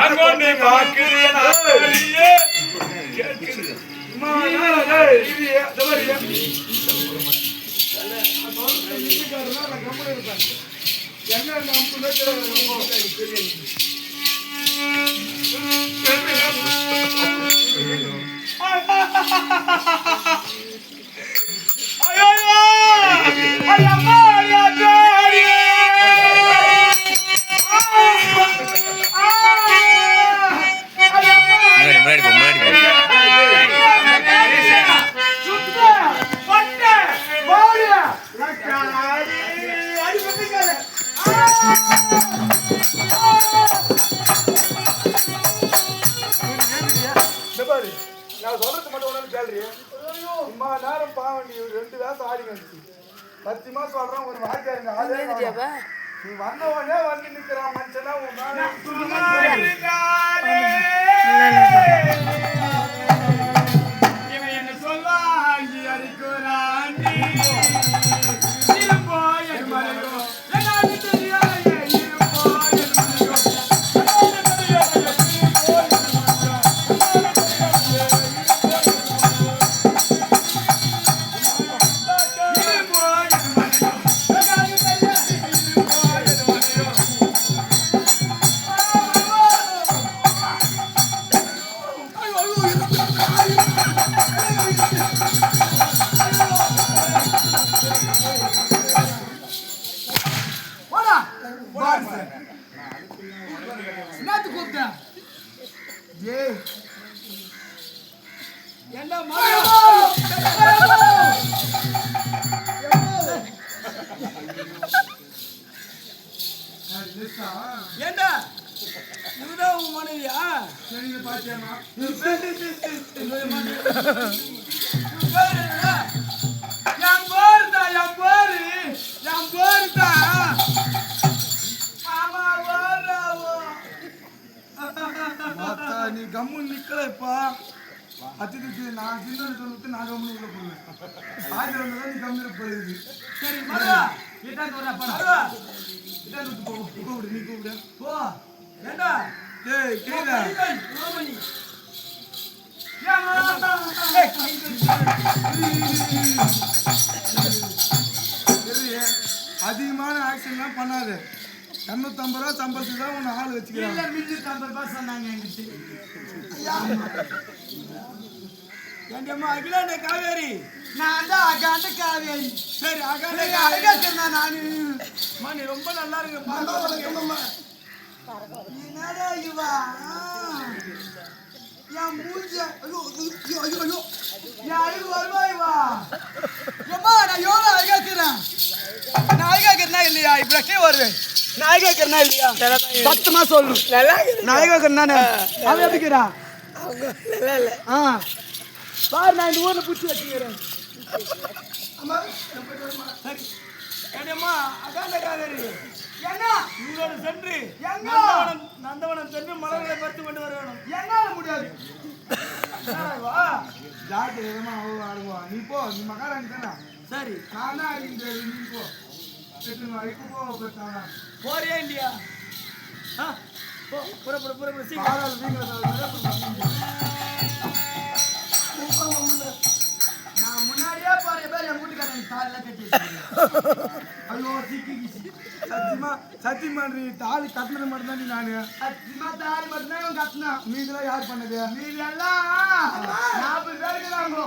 அங்கொண்டு பார்க்கிறேன் என்ன நான் சொல்றது மட்டும் ஒண்ணு கேள்றியா சும்மா நேரம் பாவண்டி 2 வேஷம் ஆடி வந்துச்சு 10 மாசம் சொல்றேன் ஒரு வாக்கியா நீ வந்தவனே வந்து நிக்கிறான் மனுஷனா இவன் என்ன சொல்வாங்கி அடிக்கிறாண்டி ஏண்டா இதுதான் உன் மனைவியா? சரிங்க பாத்தியாமா நீ கம்மு நிக்கலப்பா அத்திட்டு நான் சின்ன சொல்லிட்டு நான் கம்மு உள்ள போடுவேன் ஆயிரம் நீ கம்மி போயிடுது. சரி கூப்பிடு நீ கூப்பிடு போ ஏண்டா ஏய் கேடா அதிகமான ஆக்ஷன்லாம் பண்ணாத 250 ரூபா சம்பளத்துக்கு தான் உன்னை ஆள் வச்சுக்கிறேன். 250 ரூபா சொன்னாங்க என்கிட்ட. ஏண்டம்மா அகிலாண்ட காவேரி நான் தான் அகாண்ட காவேரி. சரி அகாண்ட அழகா நானு நீ ரொம்ப நல்லா இருக்கு. என்னடா இவா என் மூஞ்ச என் அழகு வருவா இவா ஏம்மா நான் எவ்வளோ அழகா இருக்கிறேன். நான் அழகா இருக்கிறனா இல்லையா? இப்படிக்கே வருவேன். நான் அழகா இருக்கிறனா இல்லையா? சத்தமா சொல்லு. நான் அழகா இருக்கிறனா அவன் எப்படிக்கிறான்? பாரு நான் இந்த ஊர்ல பிடிச்சி வச்சுக்கிறேன். சென்று நந்தவனம் சென்று மலர்களை பறித்து கொண்டு வர வேணும். என்னால முடியாது. நீ போ நீ மகாராணி தானே. சரி நான் தான் நீ போ போறியா இல்லையா? நான் முன்னாடியே பாரு பேர் என் வீட்டுக்காரன் தாலில கட்டி ஐயோ சத்தியமா சத்தியமா நீ தாலி கட்டினது மட்டும் தான். நானு சத்தியமா தாலி மட்டும் தான் கட்டினா. மீதெல்லாம் யார் பண்ணது? மீதெல்லாம் 40 பேர் இருக்கிறாங்க.